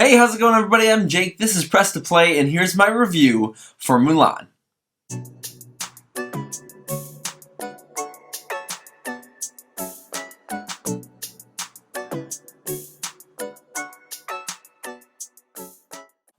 Hey, how's it going everybody? I'm Jake, this is Press to Play, and here's my review for Mulan.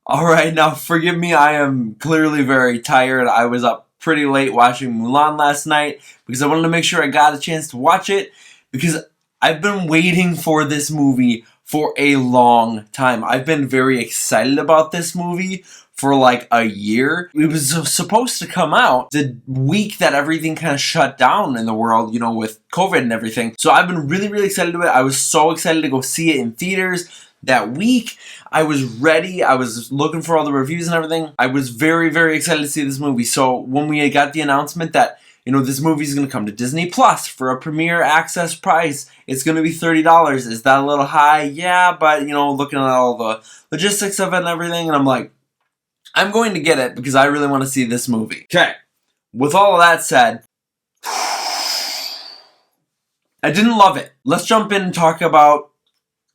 Alright, now forgive me, I am clearly very tired. I was up pretty late watching Mulan last night because I wanted to make sure I got a chance to watch it because I've been waiting for this movie for a long time. I've been very excited about this movie for like a year. It was supposed to come out the week that everything kind of shut down in the world, with COVID and everything. So I've been really excited about it. I was so excited to go see it in theaters. That week, I was ready. I was looking for all the reviews and everything. I was very excited to see this movie. So when we got the announcement that this movie is going to come to Disney Plus for a premiere access price, it's going to be $30. Is that a little high? Yeah, but looking at all the logistics of it and everything, and I'm like, I'm going to get it because I really want to see this movie. Okay, with all of that said, I didn't love it. Let's jump in and talk about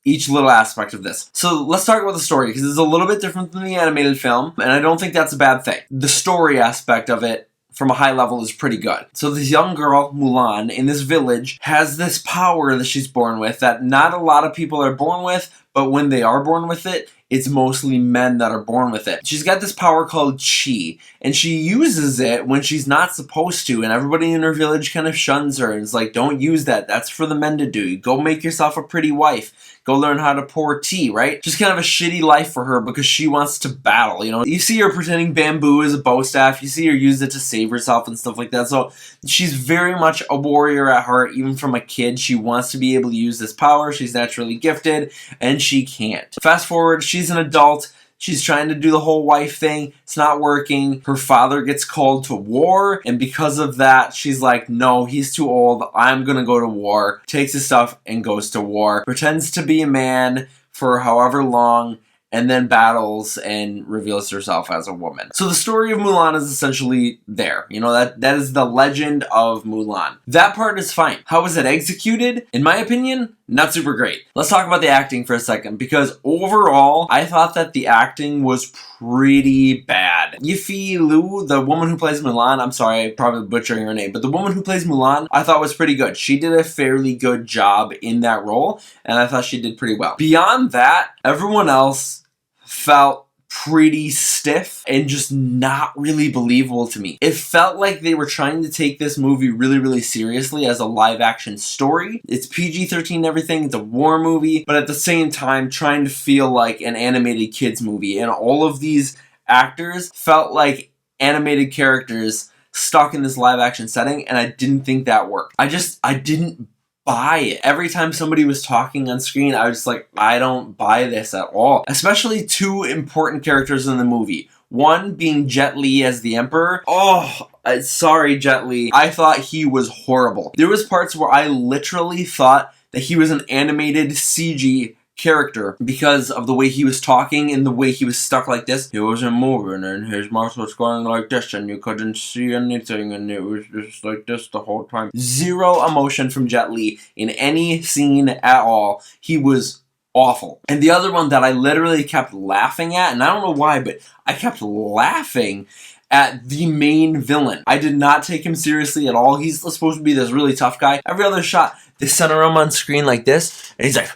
each little aspect of this. So let's talk about the story, because it's a little bit different than the animated film, and I don't think that's a bad thing. The story aspect of it, from a high level, is pretty good. So this young girl, Mulan, in this village, has this power that she's born with that not a lot of people are born with, but when they are born with it, it's mostly men that are born with it. She's got this power called Chi, and she uses it when she's not supposed to, and everybody in her village kind of shuns her, and is like, don't use that, that's for the men to do. Go make yourself a pretty wife. Go learn how to pour tea, right? Just kind of a shitty life for her because she wants to battle, You see her pretending bamboo is a bow staff, you see her use it to save herself and stuff like that, so she's very much a warrior at heart, even from a kid. She wants to be able to use this power, she's naturally gifted, and she can't. Fast forward, she's an adult, she's trying to do the whole wife thing, it's not working, her father gets called to war, and because of that, she's like, no, he's too old, I'm gonna go to war, takes his stuff and goes to war, pretends to be a man for however long, and then battles and reveals herself as a woman. So the story of Mulan is essentially there. That is the legend of Mulan. That part is fine. How was it executed? In my opinion, not super great. Let's talk about the acting for a second, because overall, I thought that the acting was pretty bad. Yifi Lu, the woman who plays Mulan, I'm sorry, I'm probably butchering her name, but the woman who plays Mulan, I thought was pretty good. She did a fairly good job in that role, and I thought she did pretty well. Beyond that, everyone else felt pretty stiff and just not really believable to me. It felt like they were trying to take this movie really seriously as a live action story. It's PG-13 and everything, it's a war movie, but at the same time trying to feel like an animated kids movie, and all of these actors felt like animated characters stuck in this live action setting, and I didn't think that worked. I didn't buy it. Every time somebody was talking on screen, I was just like, I don't buy this at all. Especially two important characters in the movie. One being Jet Li as the Emperor. Oh, sorry Jet Li. I thought he was horrible. There was parts where I literally thought that he was an animated CG character because of the way he was talking and the way he was stuck like this. He wasn't moving and his mouth was going like this and you couldn't see anything and it was just like this the whole time. Zero emotion from Jet Li in any scene at all. He was awful. And the other one that I literally kept laughing at, and I don't know why, but I kept laughing at the main villain. I did not take him seriously at all. He's supposed to be this really tough guy. Every other shot, they center him on screen like this, and he's like,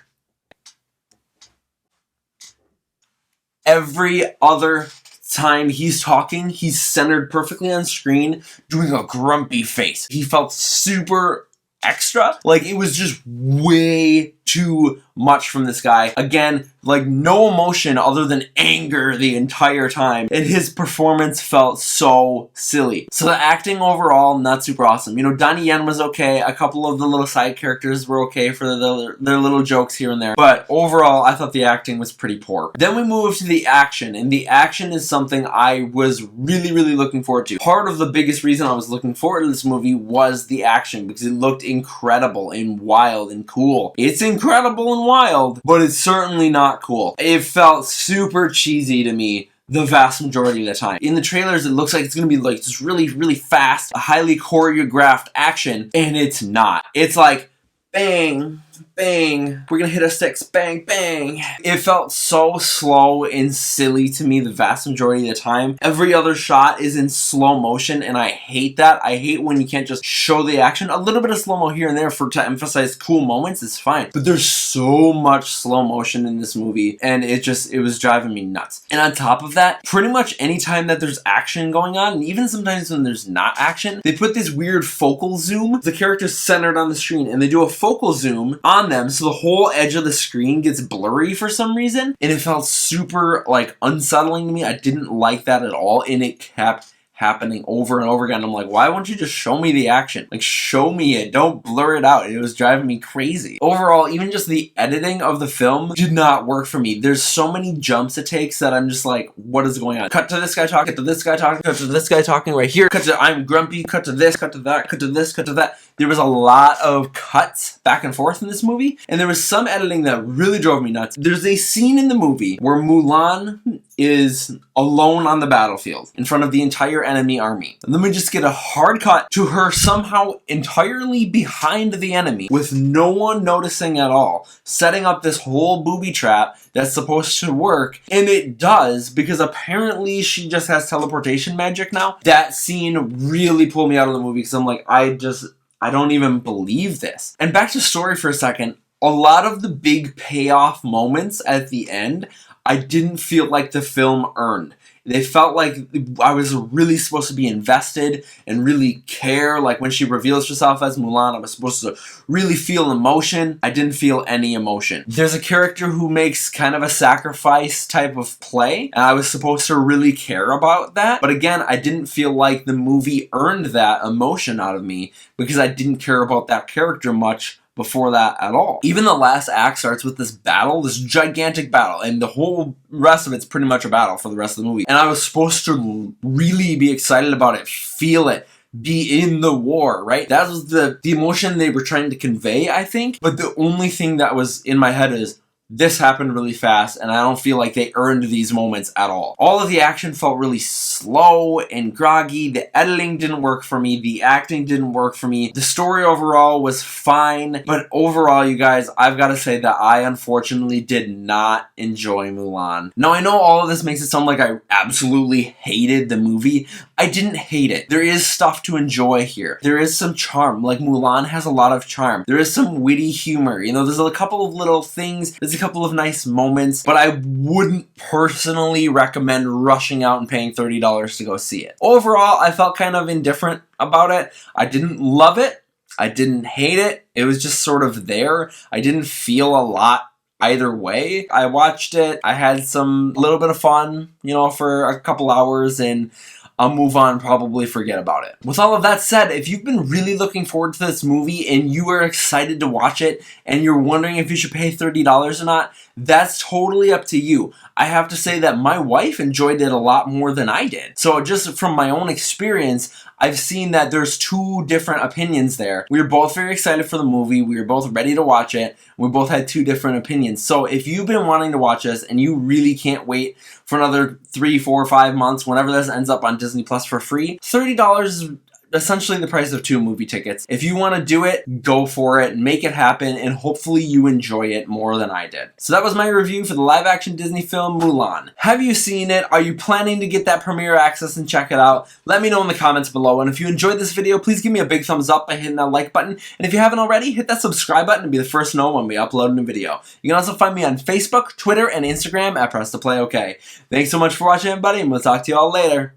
every other time he's talking, he's centered perfectly on screen, doing a grumpy face. He felt super extra. Like, it was just way too much from this guy. Again, like, no emotion other than anger the entire time, and his performance felt so silly. So the acting overall, not super awesome. Donnie Yen was okay, a couple of the little side characters were okay for their little jokes here and there, but overall, I thought the acting was pretty poor. Then we move to the action, and the action is something I was really looking forward to. Part of the biggest reason I was looking forward to this movie was the action, because it looked incredible and wild and cool. It's incredible and wild, but it's certainly not cool. It felt super cheesy to me the vast majority of the time. In the trailers, it looks like it's gonna be like this really fast, highly choreographed action, and it's not. It's like, bang, bang, we're gonna hit our sticks, bang, bang. It felt so slow and silly to me the vast majority of the time. Every other shot is in slow motion, and I hate that. I hate when you can't just show the action. A little bit of slow-mo here and there to emphasize cool moments is fine, but there's so much slow motion in this movie, and it was driving me nuts. And on top of that, pretty much anytime that there's action going on, and even sometimes when there's not action, they put this weird focal zoom. The character's centered on the screen, and they do a focal zoom on them, so the whole edge of the screen gets blurry for some reason, and it felt super, like, unsettling to me. I didn't like that at all, and it kept happening over and over again. I'm like, why won't you just show me the action? Like, show me it. Don't blur it out. It was driving me crazy. Overall, even just the editing of the film did not work for me. There's so many jumps it takes that I'm just like, what is going on? Cut to this guy talking, cut to this guy talking, cut to this guy talking right here, cut to I'm grumpy, cut to this, cut to that, cut to this, cut to that. There was a lot of cuts back and forth in this movie, and there was some editing that really drove me nuts. There's a scene in the movie where Mulan is alone on the battlefield in front of the entire enemy army. And then we just get a hard cut to her somehow entirely behind the enemy with no one noticing at all, setting up this whole booby trap that's supposed to work, and it does, because apparently she just has teleportation magic now. That scene really pulled me out of the movie because I'm like, I don't even believe this. And back to story for a second, a lot of the big payoff moments at the end, I didn't feel like the film earned. They felt like I was really supposed to be invested and really care. Like when she reveals herself as Mulan, I was supposed to really feel emotion. I didn't feel any emotion. There's a character who makes kind of a sacrifice type of play, and I was supposed to really care about that. But again, I didn't feel like the movie earned that emotion out of me because I didn't care about that character much before that at all. Even the last act starts with this battle, this gigantic battle, and the whole rest of it's pretty much a battle for the rest of the movie. And I was supposed to really be excited about it, feel it, be in the war, right? That was the emotion they were trying to convey, I think. But the only thing that was in my head is, this happened really fast, and I don't feel like they earned these moments at all. All of the action felt really slow and groggy. The editing didn't work for me. The acting didn't work for me. The story overall was fine, but overall, you guys, I've got to say that I unfortunately did not enjoy Mulan. Now, I know all of this makes it sound like I absolutely hated the movie. I didn't hate it. There is stuff to enjoy here. There is some charm. Like, Mulan has a lot of charm. There is some witty humor. You know, there's a couple of little things. There's a couple of nice moments, but I wouldn't personally recommend rushing out and paying $30 to go see it. Overall, I felt kind of indifferent about it. I didn't love it. I didn't hate it. It was just sort of there. I didn't feel a lot either way. I watched it. I had some little bit of fun, you know, for a couple hours, and I'll move on, probably forget about it. With all of that said, if you've been really looking forward to this movie and you are excited to watch it and you're wondering if you should pay $30 or not, that's totally up to you. I have to say that my wife enjoyed it a lot more than I did. So just from my own experience, I've seen that there's two different opinions there. We were both very excited for the movie. We were both ready to watch it. We both had two different opinions. So if you've been wanting to watch this and you really can't wait for another 3, 4, 5 months, whenever this ends up on Disney Plus for free, $30 is essentially the price of 2 movie tickets. If you want to do it, go for it, make it happen, and hopefully you enjoy it more than I did. So that was my review for the live-action Disney film Mulan. Have you seen it? Are you planning to get that premiere access and check it out? Let me know in the comments below, and if you enjoyed this video, please give me a big thumbs up by hitting that like button, and if you haven't already, hit that subscribe button to be the first to know when we upload a new video. You can also find me on Facebook, Twitter, and Instagram at PressToPlayOK. Thanks so much for watching, everybody, and we'll talk to you all later.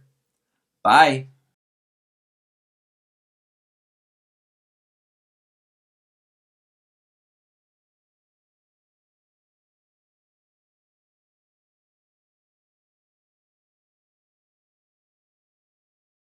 Bye.